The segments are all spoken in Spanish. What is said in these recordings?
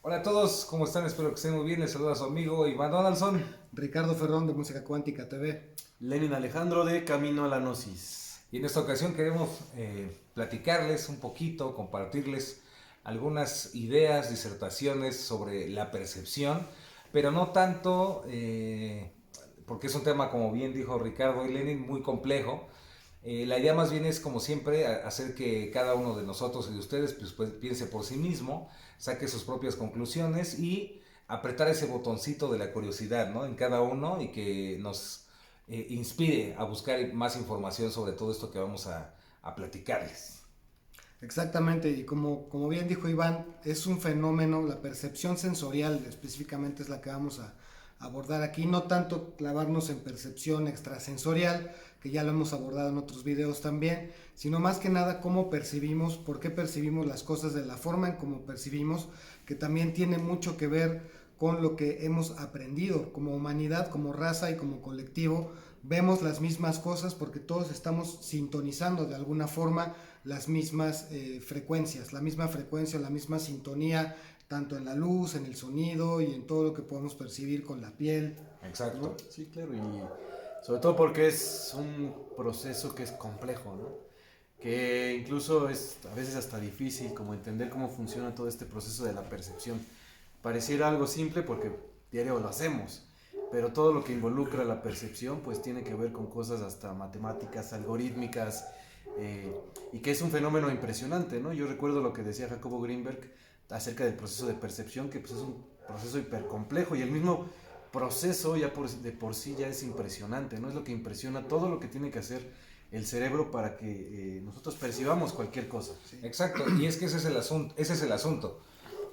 Hola a todos, ¿cómo están? Espero que estén muy bien. Les saluda a su amigo Iván Donaldson. Ricardo Ferrón de Música Cuántica TV. Lenin Alejandro de Camino a la Gnosis. Y en esta ocasión queremos platicarles un poquito, compartirles algunas ideas, disertaciones sobre la percepción, pero no tanto, porque es un tema, como bien dijo Ricardo y Lenin, muy complejo. La idea más bien es, como siempre, hacer que cada uno de nosotros y de ustedes pues, piense por sí mismo, saque sus propias conclusiones y apretar ese botoncito de la curiosidad, ¿no?, en cada uno, y que nos inspire a buscar más información sobre todo esto que vamos a platicarles. Exactamente, y como bien dijo Iván, es un fenómeno, la percepción sensorial específicamente es la que vamos a abordar aquí, no tanto clavarnos en percepción extrasensorial, que ya lo hemos abordado en otros videos también, sino más que nada cómo percibimos, por qué percibimos las cosas de la forma en cómo percibimos, que también tiene mucho que ver con lo que hemos aprendido como humanidad, como raza y como colectivo. Vemos las mismas cosas porque todos estamos sintonizando de alguna forma las mismas frecuencias, la misma frecuencia, la misma sintonía, tanto en la luz, en el sonido y en todo lo que podemos percibir con la piel. Exacto. ¿No? Sí, claro, y sobre todo porque es un proceso que es complejo, ¿no? Que incluso es a veces hasta difícil como entender cómo funciona todo este proceso de la percepción. Pareciera algo simple porque diario lo hacemos, pero todo lo que involucra la percepción pues tiene que ver con cosas hasta matemáticas, algorítmicas, y que es un fenómeno impresionante, ¿no? Yo recuerdo lo que decía Jacobo Greenberg acerca del proceso de percepción, que pues es un proceso hipercomplejo, y el mismo proceso ya de por sí ya es impresionante, ¿no? Es lo que impresiona todo lo que tiene que hacer el cerebro para que nosotros percibamos cualquier cosa. ¿Sí? Exacto, y es que ese es el asunto.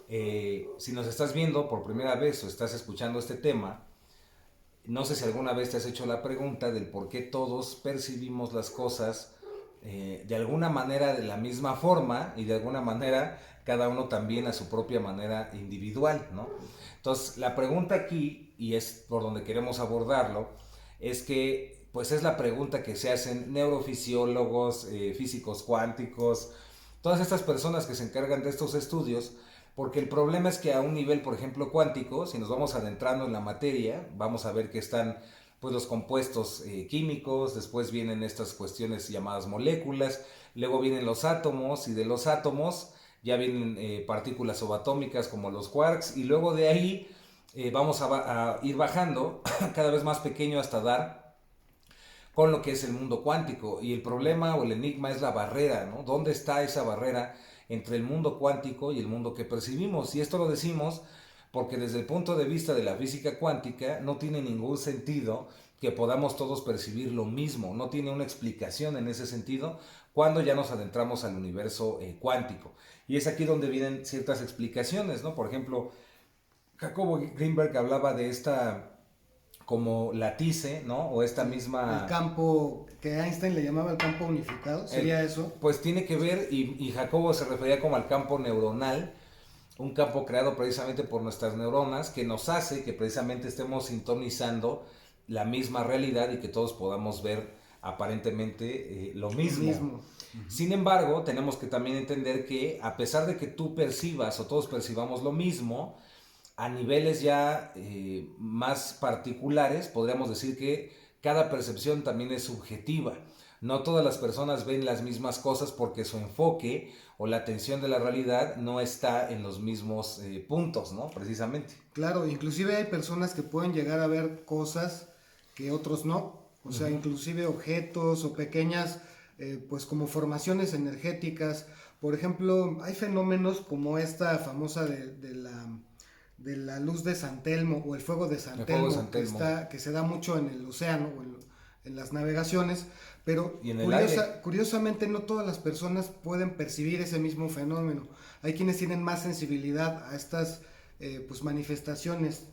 Si nos estás viendo por primera vez o estás escuchando este tema, no sé si alguna vez te has hecho la pregunta del por qué todos percibimos las cosas de alguna manera de la misma forma, y de alguna manera cada uno también a su propia manera individual, ¿no? Entonces la pregunta aquí, y es por donde queremos abordarlo, es que pues es la pregunta que se hacen neurofisiólogos, físicos cuánticos, todas estas personas que se encargan de estos estudios, porque el problema es que a un nivel, por ejemplo, cuántico, si nos vamos adentrando en la materia, vamos a ver que están pues los compuestos químicos, después vienen estas cuestiones llamadas moléculas, luego vienen los átomos, y de los átomos ya vienen partículas subatómicas como los quarks, y luego de ahí vamos a ir bajando cada vez más pequeño hasta dar con lo que es el mundo cuántico. Y el problema o el enigma es la barrera, ¿no? ¿Dónde está esa barrera entre el mundo cuántico y el mundo que percibimos? Y esto lo decimos porque desde el punto de vista de la física cuántica no tiene ningún sentido que podamos todos percibir lo mismo, no tiene una explicación en ese sentido cuando ya nos adentramos al universo cuántico. Y es aquí donde vienen ciertas explicaciones, ¿no? Por ejemplo, Jacobo Greenberg hablaba de esta como latice, ¿no? O esta misma... El campo que Einstein le llamaba el campo unificado, ¿sería eso? Pues tiene que ver, y Jacobo se refería como al campo neuronal, un campo creado precisamente por nuestras neuronas, que nos hace que precisamente estemos sintonizando la misma realidad y que todos podamos ver aparentemente lo mismo. Lo mismo. Sin embargo, tenemos que también entender que a pesar de que tú percibas o todos percibamos lo mismo, a niveles ya más particulares, podríamos decir que cada percepción también es subjetiva. No todas las personas ven las mismas cosas porque su enfoque o la atención de la realidad no está en los mismos puntos, ¿no? Precisamente. Claro, inclusive hay personas que pueden llegar a ver cosas que otros no. O sea, inclusive objetos o pequeñas, pues como formaciones energéticas. Por ejemplo, hay fenómenos como esta famosa de la luz de San Telmo o el fuego de San Telmo, que se da mucho en el océano o en las navegaciones, pero curiosamente no todas las personas pueden percibir ese mismo fenómeno. Hay quienes tienen más sensibilidad a estas pues manifestaciones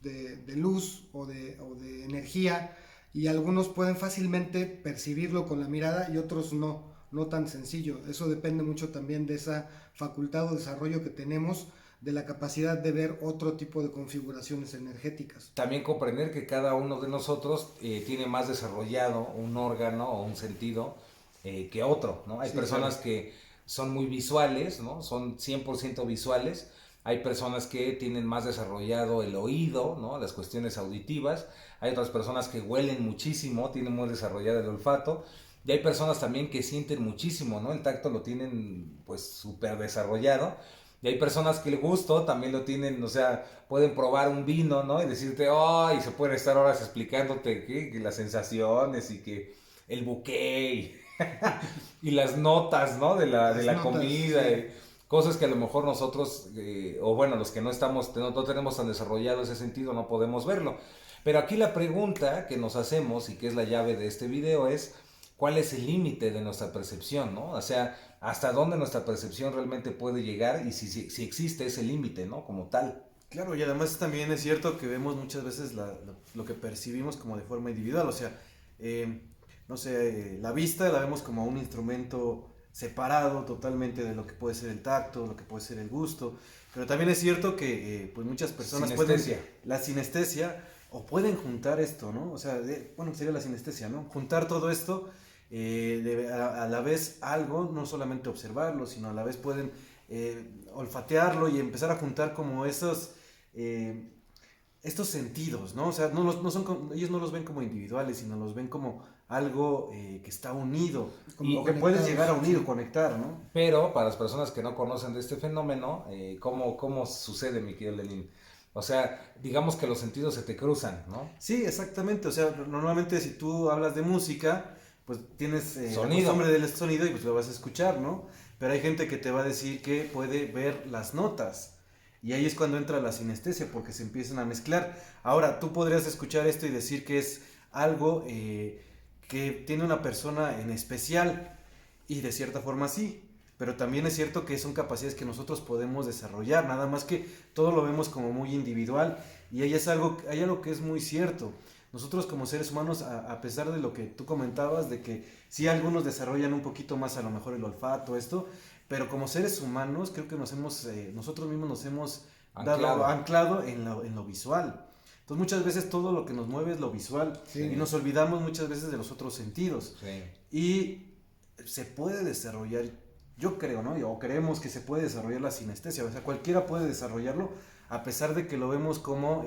de luz o de energía, y algunos pueden fácilmente percibirlo con la mirada y otros no tan sencillo. Eso depende mucho también de esa facultad o desarrollo que tenemos, de la capacidad de ver otro tipo de configuraciones energéticas. También comprender que cada uno de nosotros tiene más desarrollado un órgano o un sentido que otro, ¿no? Hay personas que son muy visuales, ¿no? Son 100% visuales. hay personas que tienen más desarrollado el oído, ¿no? Las cuestiones auditivas, hay otras personas que huelen muchísimo, tienen muy desarrollado el olfato, y hay personas también que sienten muchísimo, ¿no? El tacto lo tienen pues súper desarrollado. Y hay personas que el gusto también lo tienen, o sea, pueden probar un vino, ¿no? Y decirte, oh, y se pueden estar horas explicándote que las sensaciones y que el buqué y las notas, ¿no? De la notas, comida, sí. cosas que a lo mejor nosotros, o bueno, los que no estamos, no tenemos tan desarrollado ese sentido, no podemos verlo. Pero aquí la pregunta que nos hacemos y que es la llave de este video es, ¿cuál es el límite de nuestra percepción, ¿no? O sea, hasta dónde nuestra percepción realmente puede llegar y si existe ese límite, ¿no? Como tal. Claro, y además también es cierto que vemos muchas veces lo que percibimos como de forma individual, o sea, no sé, la vista la vemos como un instrumento separado totalmente de lo que puede ser el tacto, lo que puede ser el gusto, pero también es cierto que pues muchas personas Sinestesia. pueden, la sinestesia, o pueden juntar esto, ¿no? O sea, bueno, sería la sinestesia, ¿no? Juntar todo esto, a la vez algo, no solamente observarlo, sino a la vez pueden olfatearlo y empezar a juntar como estos sentidos, ¿no? O sea, ellos no los ven como individuales, sino los ven como algo que está unido, Como o que puedes llegar a unir sí. o conectar, ¿no? Pero para las personas que no conocen de este fenómeno, ¿cómo sucede, mi querido Lenin? O sea, digamos que los sentidos se te cruzan, ¿no? Sí, exactamente, o sea, normalmente si tú hablas de música, pues tienes la Sonido. costumbre del sonido y pues lo vas a escuchar, ¿no? Pero hay gente que te va a decir que puede ver las notas. Y ahí es cuando entra la sinestesia, porque se empiezan a mezclar. Ahora, tú podrías escuchar esto y decir que es algo que tiene una persona en especial, y de cierta forma sí, pero también es cierto que son capacidades que nosotros podemos desarrollar, nada más que todo lo vemos como muy individual, y ahí hay algo que es muy cierto. Nosotros como seres humanos, a pesar de lo que tú comentabas, de que sí algunos desarrollan un poquito más a lo mejor el olfato, esto, pero como seres humanos creo que nosotros mismos nos hemos anclado en lo visual. Entonces muchas veces todo lo que nos mueve es lo visual, Sí. y nos olvidamos muchas veces de los otros sentidos. Sí. Y se puede desarrollar, yo creo, ¿no? O creemos que se puede desarrollar la sinestesia, o sea, cualquiera puede desarrollarlo, a pesar de que lo vemos como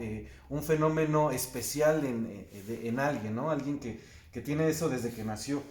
un fenómeno especial en alguien, ¿no? Alguien que tiene eso desde que nació.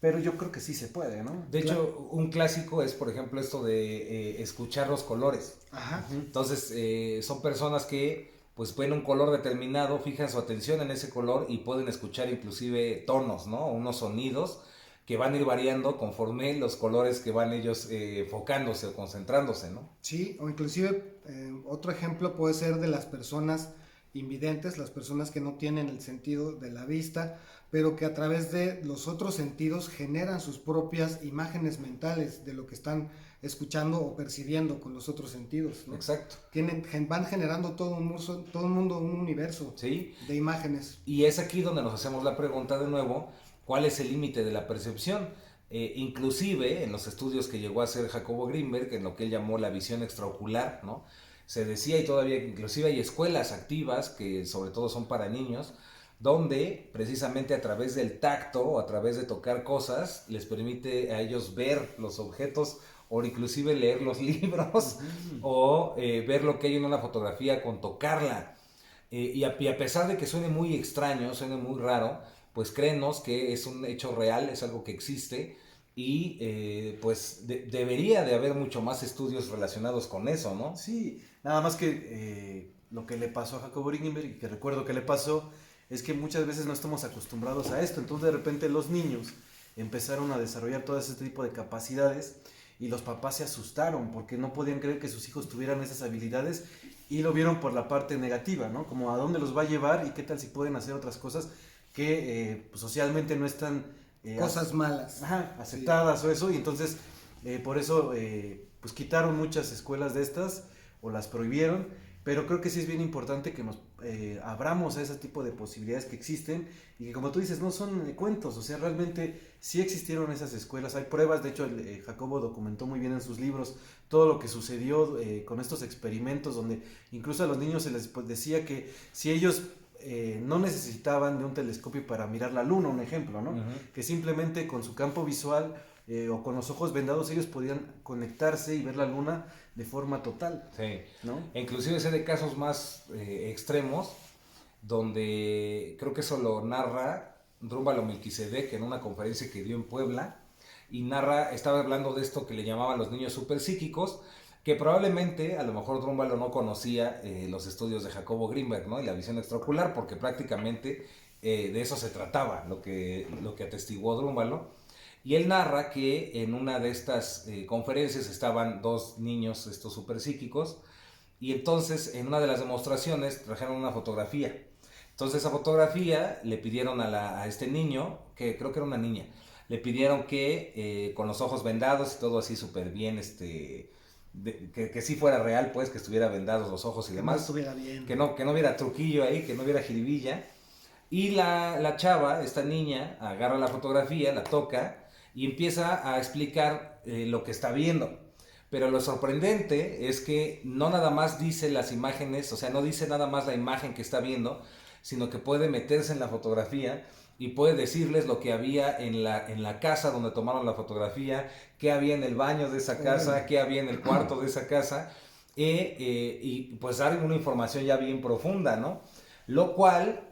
Pero yo creo que sí se puede, ¿no? De hecho, un clásico es, por ejemplo, esto de escuchar los colores. Ajá. Entonces, son personas que pues ven un color determinado, fijan su atención en ese color y pueden escuchar inclusive tonos, ¿no? Unos sonidos que van a ir variando conforme los colores que van ellos enfocándose o concentrándose, ¿no? Sí, o inclusive otro ejemplo puede ser de las personas invidentes, las personas que no tienen el sentido de la vista, pero que a través de los otros sentidos generan sus propias imágenes mentales de lo que están escuchando o percibiendo con los otros sentidos, ¿no? Exacto. Van generando todo un mundo, un universo ¿Sí? de imágenes. Y es aquí donde nos hacemos la pregunta de nuevo, ¿cuál es el límite de la percepción? Inclusive en los estudios que llegó a hacer Jacobo Grinberg, en lo que él llamó la visión extraocular, ¿no? Se decía, y todavía inclusive hay escuelas activas que sobre todo son para niños, donde precisamente a través del tacto o a través de tocar cosas les permite a ellos ver los objetos o inclusive leer los libros o ver lo que hay en una fotografía con tocarla. Y a pesar de que suene muy extraño, suene muy raro, pues créenos que es un hecho real, es algo que existe y pues debería de haber mucho más estudios relacionados con eso, ¿no? Sí, nada más que lo que le pasó a Jacobo Ringenberg, y que recuerdo que le pasó, es que muchas veces no estamos acostumbrados a esto. Entonces de repente los niños empezaron a desarrollar todo este tipo de capacidades y los papás se asustaron porque no podían creer que sus hijos tuvieran esas habilidades, y lo vieron por la parte negativa, ¿no? Como a dónde los va a llevar y qué tal si pueden hacer otras cosas que pues, socialmente no están Cosas malas. aceptadas, sí, o eso, y entonces por eso pues quitaron muchas escuelas de estas o las prohibieron, pero creo que sí es bien importante que nos abramos a ese tipo de posibilidades que existen y que, como tú dices, no son cuentos, o sea, realmente sí existieron esas escuelas, hay pruebas. De hecho Jacobo documentó muy bien en sus libros todo lo que sucedió con estos experimentos, donde incluso a los niños se les decía que si ellos no necesitaban de un telescopio para mirar la luna, un ejemplo, ¿no? Que simplemente con su campo visual o con los ojos vendados ellos podían conectarse y ver la luna de forma total. Sí, ¿no? E inclusive sé de casos más extremos, donde creo que eso lo narra Drúmbalo Melquisedec en una conferencia que dio en Puebla, y estaba hablando de esto que le llamaban los niños superpsíquicos, que probablemente, a lo mejor Drúmbalo no conocía los estudios de Jacobo Greenberg, ¿no? Y la visión extraocular, porque prácticamente de eso se trataba, lo que atestiguó Drúmbalo. Y él narra que en una de estas conferencias estaban dos niños, estos superpsíquicos, y entonces en una de las demostraciones trajeron una fotografía. Entonces esa fotografía le pidieron a este niño, que creo que era una niña, le pidieron que con los ojos vendados y todo así súper bien, que sí fuera real, pues, que estuviera vendados los ojos y demás. No estuviera bien. Que no hubiera truquillo ahí, que no hubiera jiribilla. Y la chava, esta niña, agarra la fotografía, la toca y empieza a explicar lo que está viendo. Pero lo sorprendente es que no nada más dice las imágenes, o sea, no dice nada más la imagen que está viendo, sino que puede meterse en la fotografía y puede decirles lo que había en la casa donde tomaron la fotografía, qué había en el baño de esa casa, qué había en el cuarto de esa casa, y pues dar una información ya bien profunda, ¿no? Lo cual,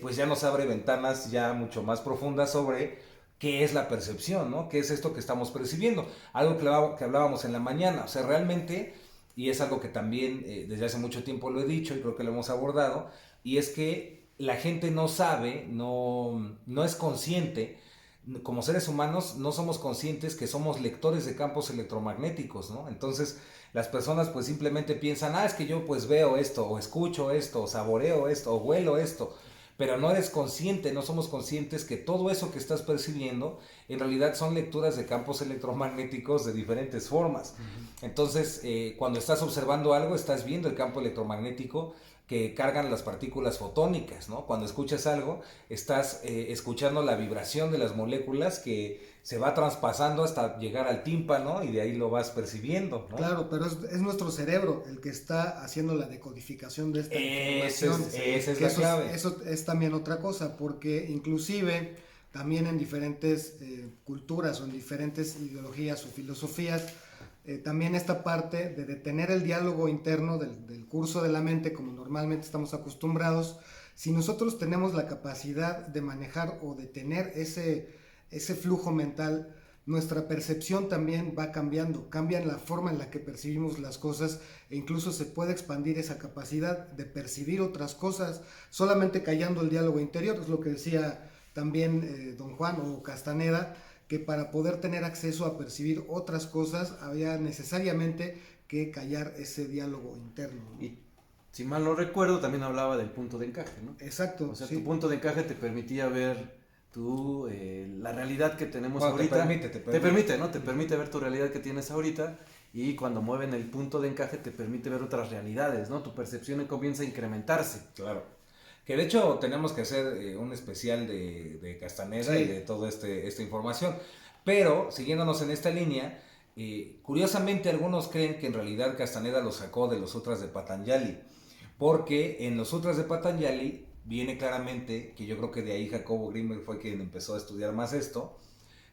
pues ya nos abre ventanas ya mucho más profundas sobre qué es la percepción, ¿no? ¿Qué es esto que estamos percibiendo? Algo que hablábamos en la mañana, o sea, realmente, y es algo que también desde hace mucho tiempo lo he dicho y creo que lo hemos abordado, y es que la gente no sabe, no es consciente, como seres humanos no somos conscientes que somos lectores de campos electromagnéticos, ¿no? Entonces las personas pues simplemente piensan, es que yo pues veo esto, o escucho esto, o saboreo esto, o huelo esto, pero no eres consciente, no somos conscientes que todo eso que estás percibiendo en realidad son lecturas de campos electromagnéticos de diferentes formas. Entonces, cuando estás observando algo, estás viendo el campo electromagnético que cargan las partículas fotónicas, ¿no? Cuando escuchas algo, estás escuchando la vibración de las moléculas que se va traspasando hasta llegar al tímpano y de ahí lo vas percibiendo, ¿no? Claro, pero es nuestro cerebro el que está haciendo la decodificación de esta información. Esa es la clave. Eso es también otra cosa, porque inclusive también en diferentes culturas o en diferentes ideologías o filosofías, también esta parte de detener el diálogo interno del curso de la mente, como normalmente estamos acostumbrados, si nosotros tenemos la capacidad de manejar o de tener ese flujo mental, nuestra percepción también va cambiando, cambia la forma en la que percibimos las cosas e incluso se puede expandir esa capacidad de percibir otras cosas solamente callando el diálogo interior. Es lo que decía también don Juan o Castaneda, que para poder tener acceso a percibir otras cosas había necesariamente que callar ese diálogo interno, ¿no? Y si mal no recuerdo, también hablaba del punto de encaje, ¿no? Exacto. O sea, sí. tu punto de encaje te permitía ver la realidad que tenemos ahorita. Te permite, ¿no? Te permite ver tu realidad que tienes ahorita, y cuando mueven el punto de encaje te permite ver otras realidades, ¿no? Tu percepción comienza a incrementarse. Claro. Que de hecho tenemos que hacer un especial de Castaneda, sí, y de toda esta información. Pero, siguiéndonos en esta línea, curiosamente algunos creen que en realidad Castaneda lo sacó de los sutras de Patanjali. Porque en los sutras de Patanjali viene claramente, que yo creo que de ahí Jacobo Greenberg fue quien empezó a estudiar más esto,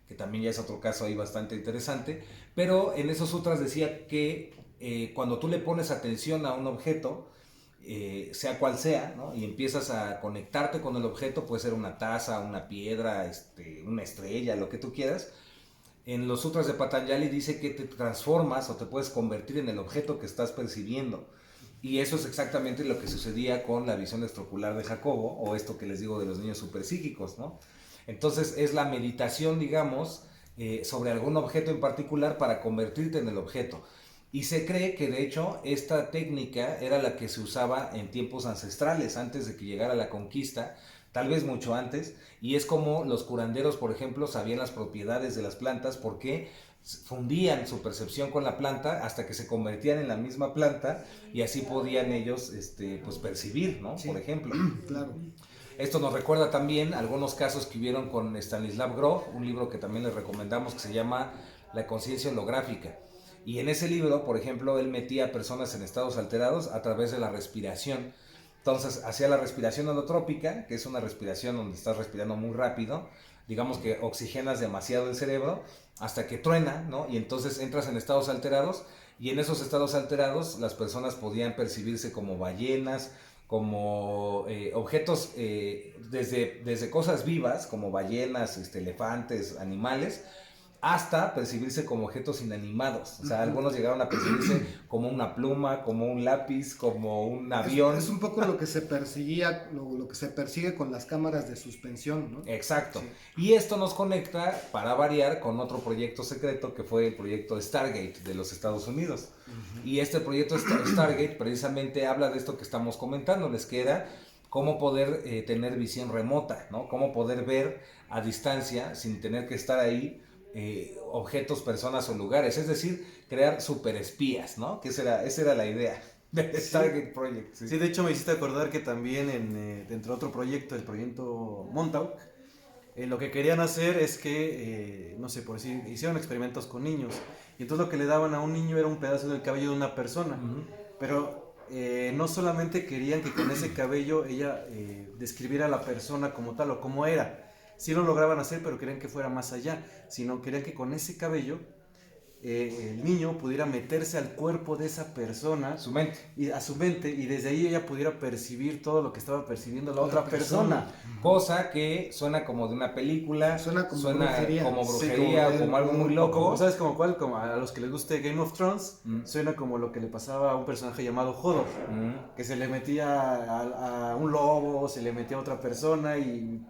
que también ya es otro caso ahí bastante interesante, pero en esos sutras decía que cuando tú le pones atención a un objeto, sea cual sea, ¿no? Y empiezas a conectarte con el objeto, puede ser una taza, una piedra, una estrella, lo que tú quieras. En los sutras de Patanjali dice que te transformas o te puedes convertir en el objeto que estás percibiendo. Y eso es exactamente lo que sucedía con la visión extraocular de Jacobo, o esto que les digo de los niños superpsíquicos, ¿no? Entonces es la meditación, digamos, sobre algún objeto en particular para convertirte en el objeto. Y se cree que de hecho esta técnica era la que se usaba en tiempos ancestrales, antes de que llegara la conquista, tal vez mucho antes, y es como los curanderos, por ejemplo, sabían las propiedades de las plantas porque fundían su percepción con la planta hasta que se convertían en la misma planta y así podían ellos pues percibir, ¿no? Sí. Por ejemplo. Claro. Esto nos recuerda también algunos casos que hubieron con Stanislav Grof, un libro que también les recomendamos que se llama La conciencia holográfica. Y en ese libro, por ejemplo, él metía a personas en estados alterados a través de la respiración. Entonces, hacía la respiración holotrópica, que es una respiración donde estás respirando muy rápido, digamos que oxigenas demasiado el cerebro hasta que truena, ¿no? Y entonces entras en estados alterados, y en esos estados alterados las personas podían percibirse como ballenas, como objetos, desde cosas vivas, como ballenas, elefantes, animales, hasta percibirse como objetos inanimados. O sea, algunos llegaron a percibirse como una pluma, como un lápiz, como un avión. Es un poco lo que se perseguía, lo que se persigue con las cámaras de suspensión, ¿no? Exacto. Sí. Y esto nos conecta, para variar, con otro proyecto secreto que fue el proyecto Stargate de los Estados Unidos. Y este proyecto Stargate precisamente habla de esto que estamos comentándoles, que era cómo poder tener visión remota, ¿no? Cómo poder ver a distancia sin tener que estar ahí objetos, personas o lugares. Es decir, crear superespías, ¿no? Que esa era la idea del Stargate Project. Sí, de hecho me hiciste acordar que también dentro de otro proyecto, el proyecto Montauk, lo que querían hacer es que, no sé, por decir, hicieron experimentos con niños. Y entonces lo que le daban a un niño era un pedazo del cabello de una persona. Pero no solamente querían que con ese cabello ella describiera a la persona como tal o como era. Sí lo lograban hacer, pero querían que fuera más allá. Sino querían que con ese cabello el niño pudiera meterse al cuerpo de esa persona, Su mente. a su mente, y desde ahí ella pudiera percibir todo lo que estaba percibiendo la otra persona. Cosa que suena como de una película, Suena como brujería. como Sí, brujería, o como algo muy loco. Como, ¿sabes como cuál? Como a los que les guste Game of Thrones, suena como lo que le pasaba a un personaje llamado Hodor, que se le metía a un lobo, se le metía a otra persona y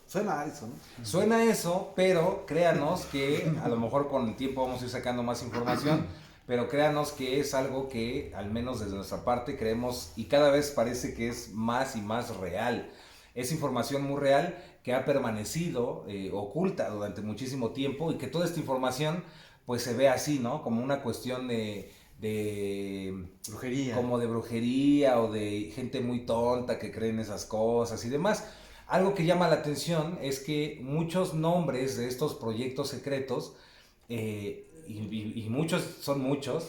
suena a eso, ¿no? Suena a eso, pero créanos que a lo mejor con el tiempo vamos a ir sacando más información, pero créanos que es algo que, al menos desde nuestra parte, creemos y cada vez parece que es más y más real. Es información muy real que ha permanecido oculta durante muchísimo tiempo, y que toda esta información pues se ve así, ¿no? Como una cuestión de Brujería. como de brujería, o de gente muy tonta que cree en esas cosas y demás. Algo que llama la atención es que muchos nombres de estos proyectos secretos, y muchos, son muchos,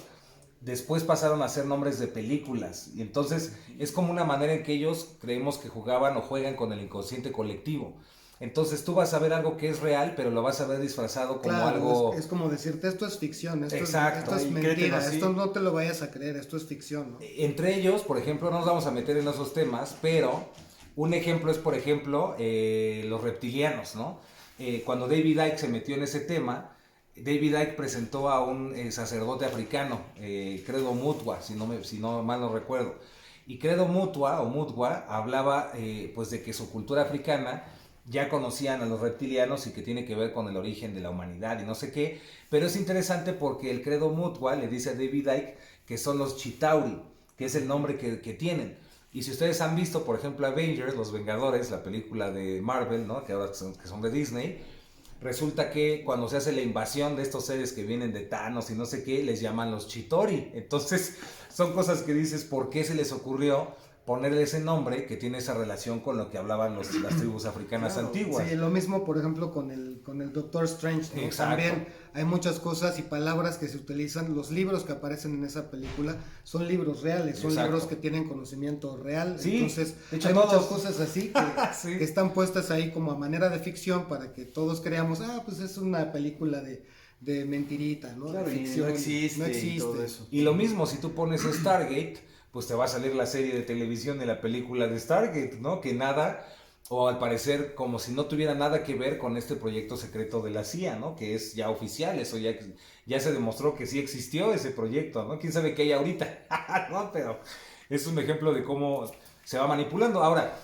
después pasaron a ser nombres de películas. Y entonces es como una manera en que ellos creemos que jugaban o juegan con el inconsciente colectivo. Entonces tú vas a ver algo que es real, pero lo vas a ver disfrazado como Claro, algo... es como decirte, esto es ficción, Exacto. esto es Y créetelo mentira, así. esto no te lo vayas a creer, esto es ficción, ¿no? Entre ellos, por ejemplo, no nos vamos a meter en esos temas, pero un ejemplo es, por ejemplo, los reptilianos, ¿no? Cuando David Icke se metió en ese tema, David Icke presentó a un sacerdote africano, Credo Mutwa, si no mal no recuerdo. Y Credo Mutwa o Mutwa hablaba pues de que su cultura africana ya conocían a los reptilianos y que tiene que ver con el origen de la humanidad y no sé qué. Pero es interesante porque el Credo Mutwa le dice a David Icke que son los Chitauri, que es el nombre que tienen. Y si ustedes han visto, por ejemplo, Avengers, Los Vengadores, la película de Marvel, ¿no? Que ahora son de Disney, resulta que cuando se hace la invasión de estos seres que vienen de Thanos y no sé qué, les llaman los Chitori. Entonces, son cosas que dices, ¿por qué se les ocurrió ponerle ese nombre que tiene esa relación con lo que hablaban las tribus africanas Claro, antiguas? sí, lo mismo, por ejemplo, con el Doctor Strange, ¿no? Exacto. También hay muchas cosas y palabras que se utilizan. Los libros que aparecen en esa película son libros reales, son Exacto. libros que tienen conocimiento real. Sí, entonces, de hecho, hay todos... muchas cosas así Sí. que están puestas ahí como a manera de ficción para que todos creamos, pues es una película de mentirita, ¿no? Claro, de y no existe y todo eso. Y lo mismo, si tú pones Stargate, pues te va a salir la serie de televisión de la película de Stargate, ¿no? Que nada, o al parecer como si no tuviera nada que ver con este proyecto secreto de la CIA, ¿no? Que es ya oficial, eso ya se demostró que sí existió ese proyecto, ¿no? ¿Quién sabe qué hay ahorita? ¿No? Pero es un ejemplo de cómo se va manipulando. Ahora,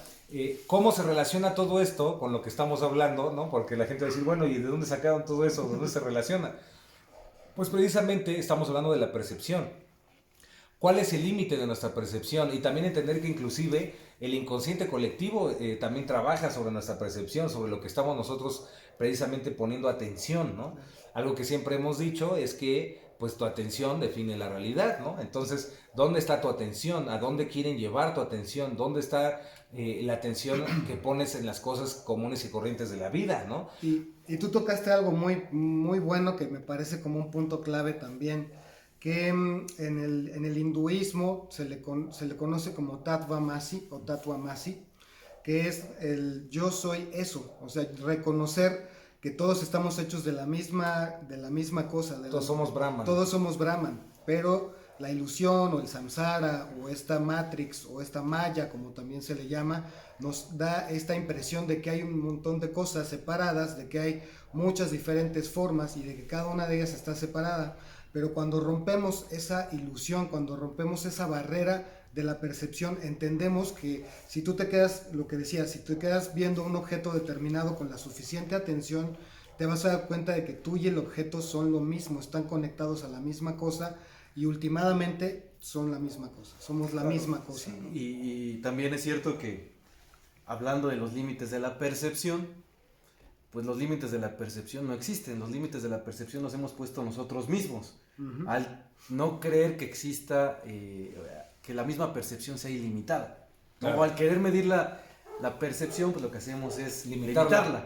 ¿cómo se relaciona todo esto con lo que estamos hablando, ¿no? Porque la gente va a decir, bueno, ¿y de dónde sacaron todo eso? ¿De dónde se relaciona? Pues precisamente estamos hablando de la percepción. ¿Cuál es el límite de nuestra percepción? Y también entender que inclusive el inconsciente colectivo también trabaja sobre nuestra percepción, sobre lo que estamos nosotros precisamente poniendo atención, ¿no? Algo que siempre hemos dicho es que pues tu atención define la realidad, ¿no? Entonces, ¿dónde está tu atención? ¿A dónde quieren llevar tu atención? ¿Dónde está la atención que pones en las cosas comunes y corrientes de la vida, ¿no? Y tú tocaste algo muy, muy bueno que me parece como un punto clave también, que en el hinduismo se le conoce como Tatvamasi o Tatwamasi, que es el yo soy eso, o sea, reconocer que todos estamos hechos de la misma cosa. Todos somos Brahman. Todos somos Brahman, pero la ilusión o el samsara o esta matrix o esta maya, como también se le llama, nos da esta impresión de que hay un montón de cosas separadas, de que hay muchas diferentes formas y de que cada una de ellas está separada. Pero cuando rompemos esa ilusión, cuando rompemos esa barrera de la percepción, entendemos que si tú te quedas, lo que decías, si te quedas viendo un objeto determinado con la suficiente atención, te vas a dar cuenta de que tú y el objeto son lo mismo, están conectados a la misma cosa y últimamente son la misma cosa, somos la misma cosa. Sí, ¿no? y también es cierto que hablando de los límites de la percepción, pues los límites de la percepción no existen, los límites de la percepción los hemos puesto nosotros mismos, al no creer que exista, que la misma percepción sea ilimitada, Claro. o al querer medir la percepción, pues lo que hacemos es limitarla,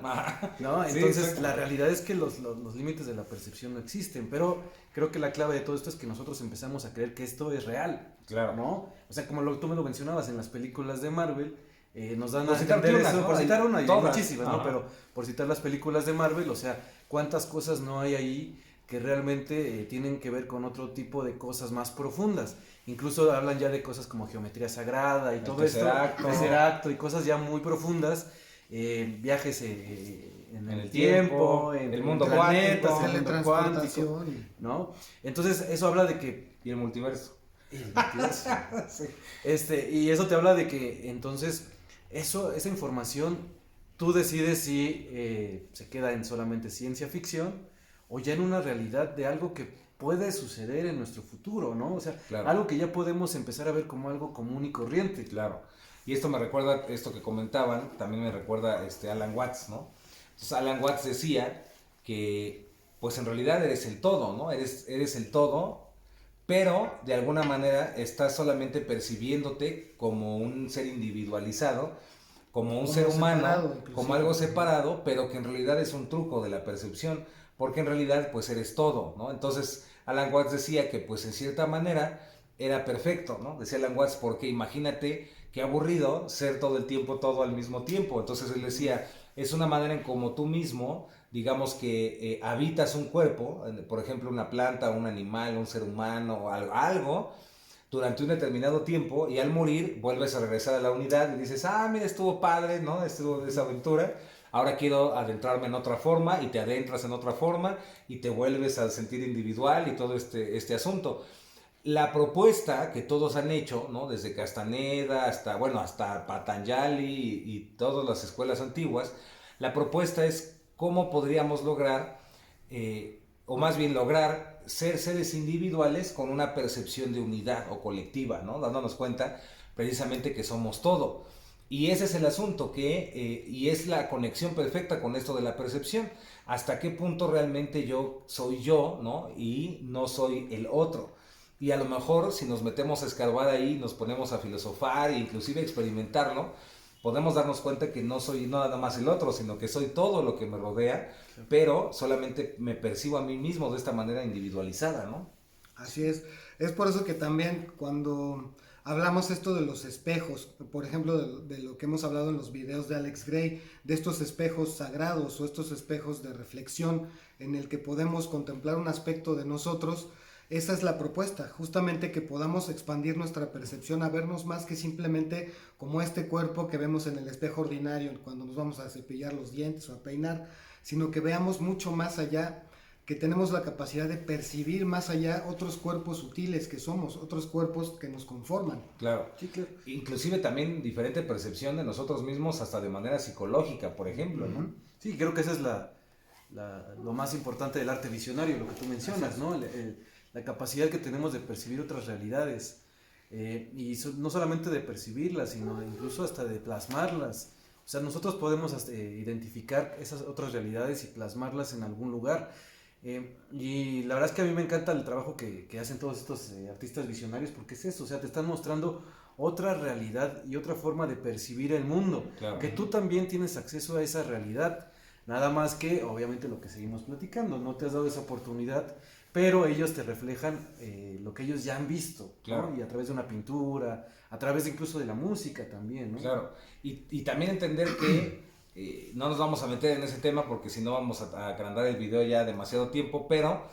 ¿no? Sí, Entonces exacto. la realidad es que los límites de la percepción no existen, pero creo que la clave de todo esto es que nosotros empezamos a creer que esto es real, Claro. ¿no? O sea, como tú me lo mencionabas en las películas de Marvel, nos dan Por a citarte entender una, eso, ¿no? por citar una, y Todas. muchísimas, ¿no? Ajá. Pero por citar las películas de Marvel, o sea, cuántas cosas no hay ahí que realmente tienen que ver con otro tipo de cosas más profundas. Incluso hablan ya de cosas como geometría sagrada y El todo tercer esto, acto. tercer acto y cosas ya muy profundas, viajes en el tiempo, tiempo, en el mundo planetas, cuántico, el mundo cuántico, teletransportación. ¿no? Entonces eso habla de que Y el multiverso. el multiverso. Sí. Y eso te habla de que entonces esa información tú decides si se queda en solamente ciencia ficción o ya en una realidad de algo que puede suceder en nuestro futuro, ¿no? O sea, Claro. algo que ya podemos empezar a ver como algo común y corriente. Claro. Y esto me recuerda, esto que comentaban, también me recuerda Alan Watts, ¿no? Entonces Alan Watts decía que, pues en realidad eres el todo, ¿no? Eres el todo, pero de alguna manera estás solamente percibiéndote como un ser individualizado, como un Como ser humano, separado, inclusive. como algo separado, pero que en realidad es un truco de la percepción, porque en realidad pues eres todo, ¿no? Entonces Alan Watts decía que pues en cierta manera era perfecto, ¿no? Decía Alan Watts, porque imagínate qué aburrido ser todo el tiempo todo al mismo tiempo. Entonces él decía, es una manera en como tú mismo, digamos que habitas un cuerpo, por ejemplo una planta, un animal, un ser humano, o algo, durante un determinado tiempo, y al morir vuelves a regresar a la unidad y dices, ah, mira, estuvo padre, ¿no? Estuvo esa aventura, ahora quiero adentrarme en otra forma, y te adentras en otra forma, y te vuelves a sentir individual y todo este asunto. La propuesta que todos han hecho, ¿no? Desde Castaneda hasta, bueno, hasta Patanjali y todas las escuelas antiguas, la propuesta es cómo podríamos lograr, o más bien lograr ser seres individuales con una percepción de unidad o colectiva, ¿no? Dándonos cuenta precisamente que somos todo. Y ese es el asunto, y es la conexión perfecta con esto de la percepción. Hasta qué punto realmente yo soy yo, ¿no? Y no soy el otro. Y a lo mejor si nos metemos a escarbar ahí, nos ponemos a filosofar e inclusive experimentarlo, podemos darnos cuenta que no soy nada más el otro, sino que soy todo lo que me rodea, pero solamente me percibo a mí mismo de esta manera individualizada, ¿no? Así es por eso que también cuando hablamos esto de los espejos, por ejemplo de lo que hemos hablado en los videos de Alex Gray, de estos espejos sagrados o estos espejos de reflexión en el que podemos contemplar un aspecto de nosotros, esa es la propuesta, justamente que podamos expandir nuestra percepción a vernos más que simplemente como este cuerpo que vemos en el espejo ordinario cuando nos vamos a cepillar los dientes o a peinar, sino que veamos mucho más allá, que tenemos la capacidad de percibir más allá otros cuerpos sutiles que somos, otros cuerpos que nos conforman. Claro. Sí, claro. Inclusive también diferente percepción de nosotros mismos hasta de manera psicológica, por ejemplo, ¿no? Sí, creo que esa es lo más importante del arte visionario, lo que tú mencionas, ¿no? La capacidad que tenemos de percibir otras realidades. No solamente de percibirlas, sino incluso hasta de plasmarlas. O sea, nosotros podemos identificar esas otras realidades y plasmarlas en algún lugar. Y la verdad es que a mí me encanta el trabajo que hacen todos estos artistas visionarios, porque es eso, o sea, te están mostrando otra realidad y otra forma de percibir el mundo, Claro. que tú también tienes acceso a esa realidad, nada más que obviamente lo que seguimos platicando, no te has dado esa oportunidad pero ellos te reflejan lo que ellos ya han visto, Claro. ¿no? Y a través de una pintura, a través incluso de la música también, ¿no? Claro, y también entender que no nos vamos a meter en ese tema porque si no vamos a agrandar el video ya demasiado tiempo, pero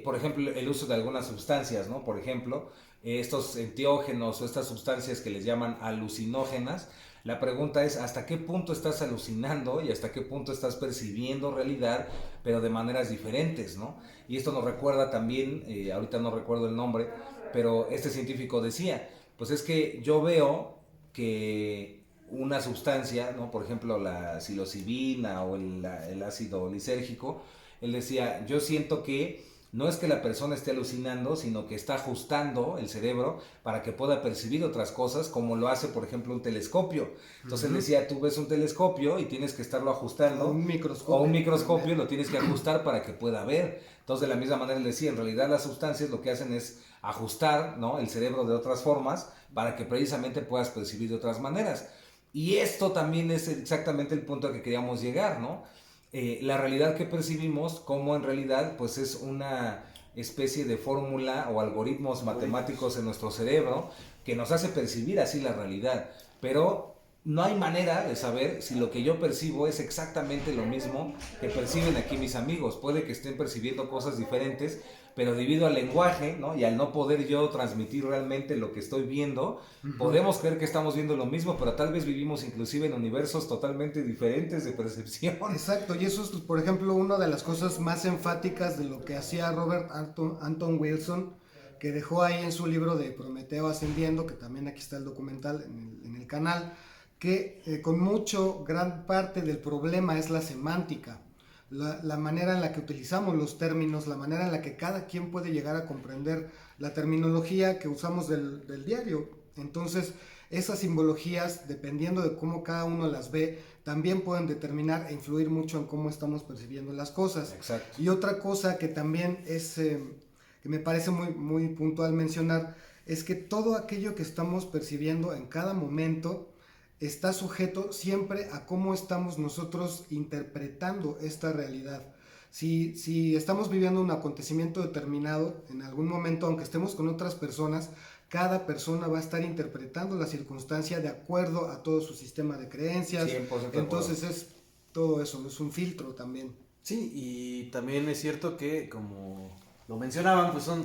por ejemplo el uso de algunas sustancias, ¿no? Por ejemplo, estos enteógenos o estas sustancias que les llaman alucinógenas, la pregunta es hasta qué punto estás alucinando y hasta qué punto estás percibiendo realidad, pero de maneras diferentes, ¿no? Y esto nos recuerda también, ahorita no recuerdo el nombre, pero este científico decía, pues es que yo veo que una sustancia, ¿no? Por ejemplo la psilocibina o el ácido lisérgico, él decía, yo siento que no es que la persona esté alucinando, sino que está ajustando el cerebro para que pueda percibir otras cosas, como lo hace, por ejemplo, un telescopio. Entonces él decía, tú ves un telescopio y tienes que estarlo ajustando. O un microscopio. O un microscopio lo tienes que ajustar para que pueda ver. Entonces, de la misma manera él decía, en realidad las sustancias lo que hacen es ajustar, ¿no? El cerebro de otras formas para que precisamente puedas percibir de otras maneras. Y esto también es exactamente el punto al que queríamos llegar, ¿no? La realidad que percibimos, como en realidad pues es una especie de fórmula o algoritmos matemáticos en nuestro cerebro que nos hace percibir así la realidad, pero no hay manera de saber si lo que yo percibo es exactamente lo mismo que perciben aquí mis amigos. Puede que estén percibiendo cosas diferentes, pero debido al lenguaje, ¿no? Y al no poder yo transmitir realmente lo que estoy viendo, podemos creer que estamos viendo lo mismo, pero tal vez vivimos inclusive en universos totalmente diferentes de percepción. Exacto, y eso es, por ejemplo, una de las cosas más enfáticas de lo que hacía Robert Anton Wilson, que dejó ahí en su libro de Prometeo Ascendiendo, que también aquí está el documental en el canal, que con mucho, gran parte del problema es la semántica. La manera en la que utilizamos los términos, la manera en la que cada quien puede llegar a comprender la terminología que usamos del diario. Entonces, esas simbologías, dependiendo de cómo cada uno las ve, también pueden determinar e influir mucho en cómo estamos percibiendo las cosas. Exacto. Y otra cosa que también es, que me parece muy, muy puntual mencionar, es que todo aquello que estamos percibiendo en cada momento está sujeto siempre a cómo estamos nosotros interpretando esta realidad. Si estamos viviendo un acontecimiento determinado, en algún momento, aunque estemos con otras personas, cada persona va a estar interpretando la circunstancia de acuerdo a todo su sistema de creencias. 100% de Entonces es todo eso, es un filtro también. Sí, y también es cierto que, como lo mencionaban, pues son,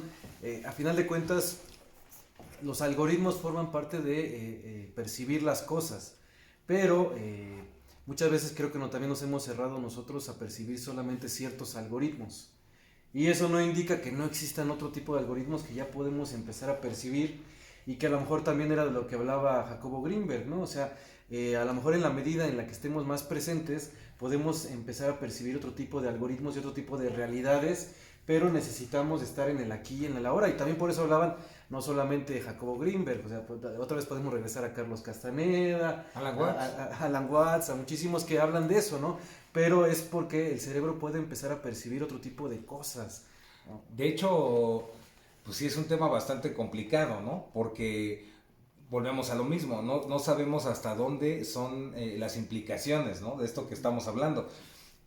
a final de cuentas, los algoritmos forman parte de percibir las cosas, pero muchas veces creo que también nos hemos cerrado nosotros a percibir solamente ciertos algoritmos. Y eso no indica que no existan otro tipo de algoritmos que ya podemos empezar a percibir y que a lo mejor también era de lo que hablaba Jacobo Greenberg, ¿no? O sea, a lo mejor en la medida en la que estemos más presentes podemos empezar a percibir otro tipo de algoritmos y otro tipo de realidades, pero necesitamos estar en el aquí y en el ahora. Y también por eso hablaban no solamente de Jacobo Greenberg, o sea, otra vez podemos regresar a Carlos Castaneda, Alan Watts. a Alan Watts, a muchísimos que hablan de eso, ¿no? Pero es porque el cerebro puede empezar a percibir otro tipo de cosas, ¿no? De hecho, pues sí es un tema bastante complicado, ¿no? Porque volvemos a lo mismo, no sabemos hasta dónde son las implicaciones, ¿no? De esto que estamos hablando.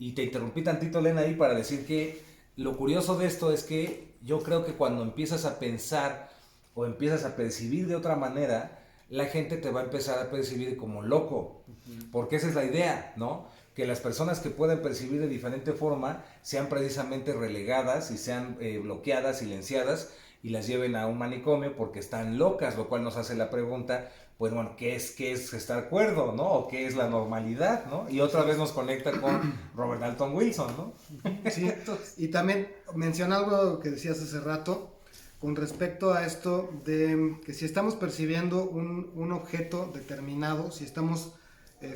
Y te interrumpí tantito, Elena, ahí para decir que lo curioso de esto es que yo creo que cuando empiezas a pensar o empiezas a percibir de otra manera, la gente te va a empezar a percibir como loco, porque esa es la idea, ¿no? Que las personas que pueden percibir de diferente forma sean precisamente relegadas y sean bloqueadas, silenciadas y las lleven a un manicomio porque están locas, lo cual nos hace la pregunta, pues bueno, ¿qué es estar cuerdo, ¿no? ¿O qué es la normalidad, ¿no? Y otra vez nos conecta con Robert Dalton Wilson, ¿no? Sí, y también menciona algo que decías hace rato con respecto a esto de que si estamos percibiendo un objeto determinado, si estamos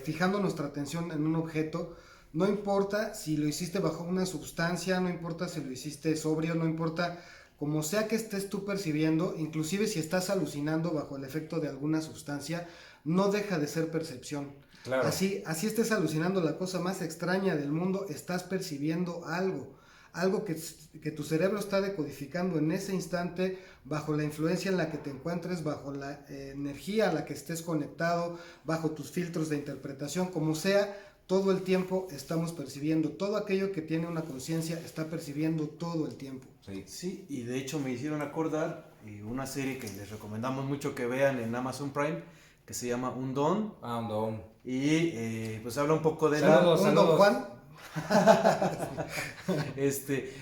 fijando nuestra atención en un objeto, no importa si lo hiciste bajo una sustancia, no importa si lo hiciste sobrio, no importa como sea que estés tú percibiendo, inclusive si estás alucinando bajo el efecto de alguna sustancia, no deja de ser percepción. Claro. Así estés alucinando la cosa más extraña del mundo, estás percibiendo algo que tu cerebro está decodificando en ese instante bajo la influencia en la que te encuentres, bajo la energía a la que estés conectado, bajo tus filtros de interpretación, como sea, todo el tiempo estamos percibiendo, todo aquello que tiene una conciencia está percibiendo todo el tiempo. Sí. Sí, y de hecho me hicieron acordar una serie que les recomendamos mucho que vean en Amazon Prime, que se llama Undone, Un don. y pues habla un poco de Saludos. Un Don Juan.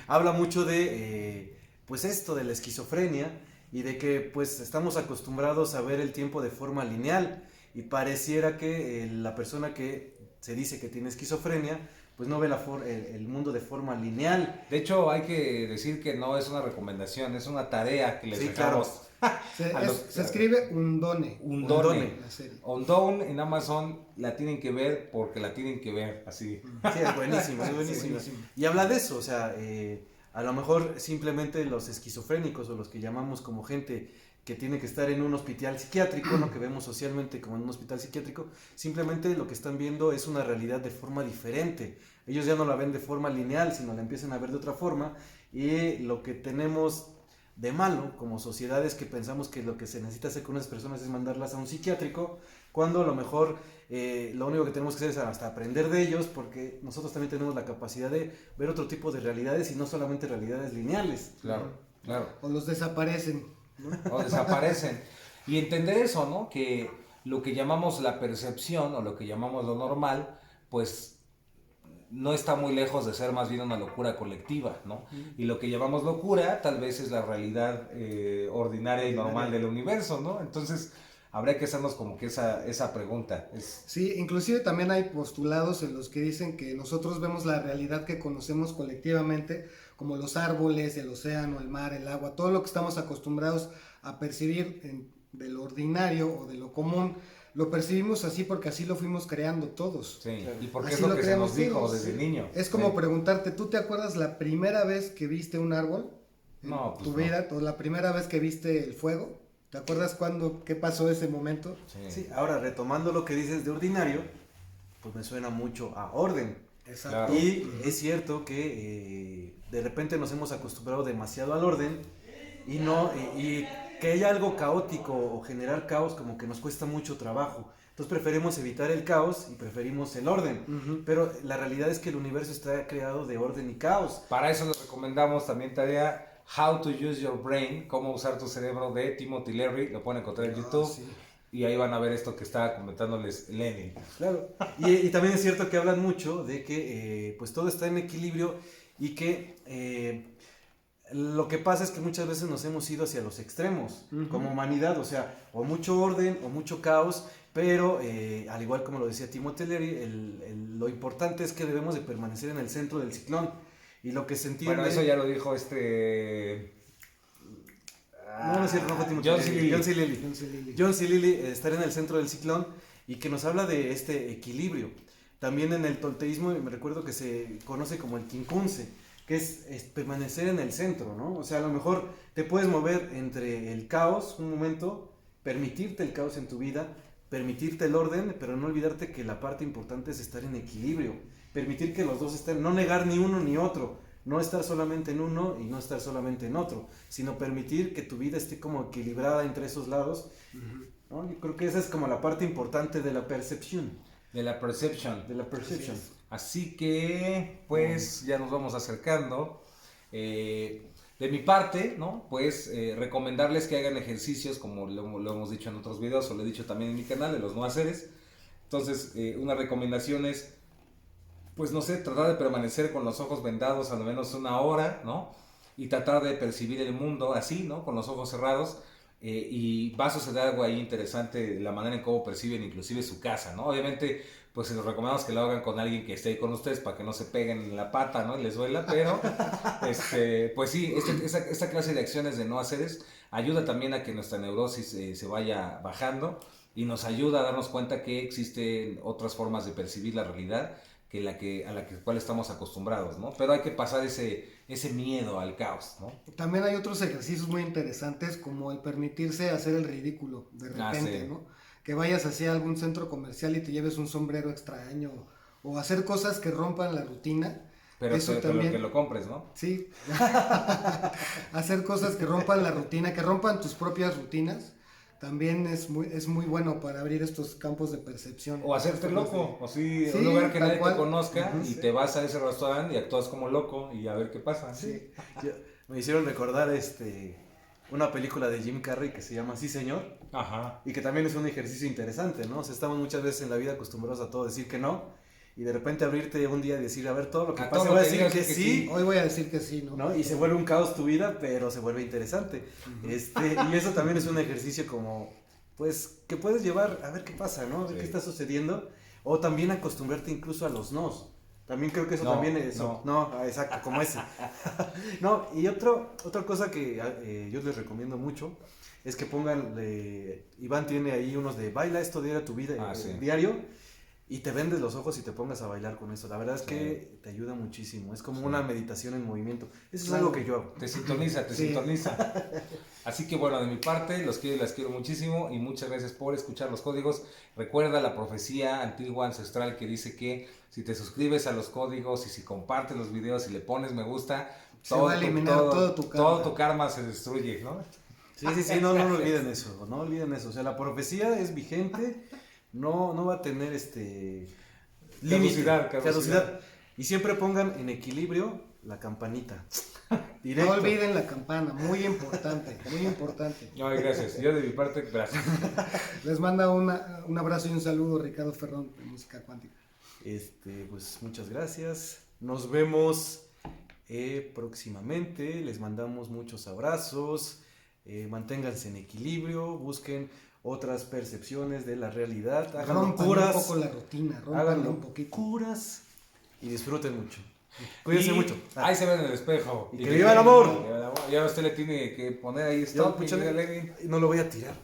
habla mucho de pues esto de la esquizofrenia y de que pues estamos acostumbrados a ver el tiempo de forma lineal y pareciera que la persona que se dice que tiene esquizofrenia pues no ve el mundo de forma lineal. De hecho, hay que decir que no es una recomendación, es una tarea que les Sí, dejamos. Se escribe Undone. Undone. La serie. Undone en Amazon la tienen que ver porque la tienen que ver, así. Sí, es buenísimo, es buenísimo. Sí, buenísimo. Y habla de eso, o sea, a lo mejor simplemente los esquizofrénicos o los que llamamos como gente que tiene que estar en un hospital psiquiátrico, lo que vemos socialmente como en un hospital psiquiátrico, simplemente lo que están viendo es una realidad de forma diferente. Ellos ya no la ven de forma lineal, sino la empiezan a ver de otra forma, y lo que tenemos de malo como sociedad es que pensamos que lo que se necesita hacer con esas personas es mandarlas a un psiquiátrico, cuando a lo mejor lo único que tenemos que hacer es hasta aprender de ellos, porque nosotros también tenemos la capacidad de ver otro tipo de realidades y no solamente realidades lineales. Claro, claro. O los desaparecen, ¿no? O desaparecen. Y entender eso, ¿no? Que lo que llamamos la percepción o lo que llamamos lo normal, pues no está muy lejos de ser más bien una locura colectiva, ¿no? Y lo que llamamos locura tal vez es la realidad ordinaria y normal del universo, ¿no? Entonces habría que hacernos como que esa pregunta. Sí, inclusive también hay postulados en los que dicen que nosotros vemos la realidad que conocemos colectivamente, como los árboles, el océano, el mar, el agua, todo lo que estamos acostumbrados a percibir de lo ordinario o de lo común, lo percibimos así porque así lo fuimos creando todos. Sí, Claro. y porque Así es lo lo que se creamos nos dijo todos, desde sí. niño. Es como Sí. preguntarte, ¿tú te acuerdas la primera vez que viste un árbol en No, pues tu no. vida? ¿O la primera vez que viste el fuego? ¿Te acuerdas qué pasó ese momento? Sí, ahora retomando lo que dices de ordinario, pues me suena mucho a orden. Exacto. Claro. Y es cierto que de repente nos hemos acostumbrado demasiado al orden y que haya algo caótico o generar caos como que nos cuesta mucho trabajo. Entonces preferimos evitar el caos y preferimos el orden. Ujú. Pero la realidad es que el universo está creado de orden y caos. Para eso les recomendamos también tarea How to Use Your Brain, cómo usar tu cerebro de Timothy Leary, lo pueden encontrar en YouTube. Sí. Y ahí van a ver esto que estaba comentándoles Lenin. Claro. Y también es cierto que hablan mucho de que pues todo está en equilibrio y que lo que pasa es que muchas veces nos hemos ido hacia los extremos como humanidad, o sea, o mucho orden o mucho caos, pero al igual como lo decía Timothy Leary, lo importante es que debemos de permanecer en el centro del ciclón y lo que se entiende... Bueno, eso ya lo dijo No, no es cierto, no fue Timothy John C. Leary, Lilly. John C. Lilly. John C. Lilly. John C. Lilly, estar en el centro del ciclón y que nos habla de este equilibrio. También en el tolteísmo me recuerdo que se conoce como el quincunce, que es permanecer en el centro, ¿no? O sea, a lo mejor te puedes mover entre el caos un momento, permitirte el caos en tu vida, permitirte el orden, pero no olvidarte que la parte importante es estar en equilibrio, permitir que los dos estén, no negar ni uno ni otro, no estar solamente en uno y no estar solamente en otro, sino permitir que tu vida esté como equilibrada entre esos lados, ¿no? Yo creo que esa es como la parte importante de la percepción. de la perception. De la perception. Así que, pues, ya nos vamos acercando. De mi parte, ¿no? Pues, recomendarles que hagan ejercicios, como lo hemos dicho en otros videos, o lo he dicho también en mi canal, de los no haceres. Entonces, una recomendación es, pues, no sé, tratar de permanecer con los ojos vendados al menos una hora, ¿no? Y tratar de percibir el mundo así, ¿no? Con los ojos cerrados. Y va a suceder algo ahí interesante, la manera en cómo perciben inclusive su casa, ¿no? Obviamente, pues se los recomendamos que lo hagan con alguien que esté ahí con ustedes para que no se peguen en la pata, ¿no? Y les duela, pero, pues sí, esta clase de acciones de no haceres ayuda también a que nuestra neurosis se vaya bajando y nos ayuda a darnos cuenta que existen otras formas de percibir la realidad que a la cual estamos acostumbrados, ¿no? Pero hay que pasar ese miedo al caos, ¿no? También hay otros ejercicios muy interesantes como el permitirse hacer el ridículo de repente, sí. ¿no? Que vayas hacia algún centro comercial y te lleves un sombrero extraño o hacer cosas que rompan la rutina. Pero Eso que también, lo compres, ¿no? sí, hacer cosas que rompan la rutina, que rompan tus propias rutinas, también es muy bueno para abrir estos campos de percepción. O hacerte loco, o sí, Sí, un lugar que tal nadie cual. te conozca Ujú, y sí. te vas a ese restaurante y actúas como loco y a ver qué pasa. Sí. me hicieron recordar una película de Jim Carrey que se llama Sí, señor, Ajá. y que también es un ejercicio interesante, ¿no? O sea, estamos muchas veces en la vida acostumbrados a todo decir que no, y de repente abrirte un día y decir, a ver, todo lo que A pase todo voy a lo que decir digas que que sí, Hoy voy a decir que sí, ¿no? ¿no? Y se vuelve un caos tu vida, pero se vuelve interesante. Y eso también es un ejercicio como, pues, que puedes llevar a ver qué pasa, ¿no? A ver Sí. qué está sucediendo, o también acostumbrarte incluso a los nos. También creo que eso No, también es... No, exacto, como ese. No, y otra cosa que yo les recomiendo mucho es que pongan, Iván tiene ahí unos de baila esto diario tu vida, Sí. diario, y te vendes los ojos y te pongas a bailar con eso. La verdad es Sí. que te ayuda muchísimo, es como Sí. una meditación en movimiento. Eso es Claro. algo que yo hago. Te sintoniza, te Sí. sintoniza. Así que bueno, de mi parte, los quiero y las quiero muchísimo y muchas gracias por escuchar los códigos. Recuerda la profecía antigua ancestral que dice que si te suscribes a los códigos y si compartes los videos y le pones me gusta, Se va a eliminar todo tu karma. todo tu karma se destruye, ¿no? Sí, no lo olviden eso, no olviden eso. O sea, la profecía es vigente, no va a tener límite, caducidad. Y siempre pongan en equilibrio la campanita. Directo. No olviden la campana, muy importante, muy importante. Ay, gracias. Yo de mi parte, gracias. Les manda un abrazo y un saludo Ricardo Ferrón de Música Cuántica. Pues muchas gracias. Nos vemos próximamente. Les mandamos muchos abrazos. Manténganse en equilibrio. Busquen otras percepciones de la realidad. Hagan Rompan locuras. un poco la rutina, Hagan rompan un poquito. locuras. Y disfruten mucho. Cuídense Y mucho. Ahí se ve en el espejo. Y que viva el amor. Y ahora usted le tiene que poner ahí Yo, stop. pucha, no lo voy a tirar.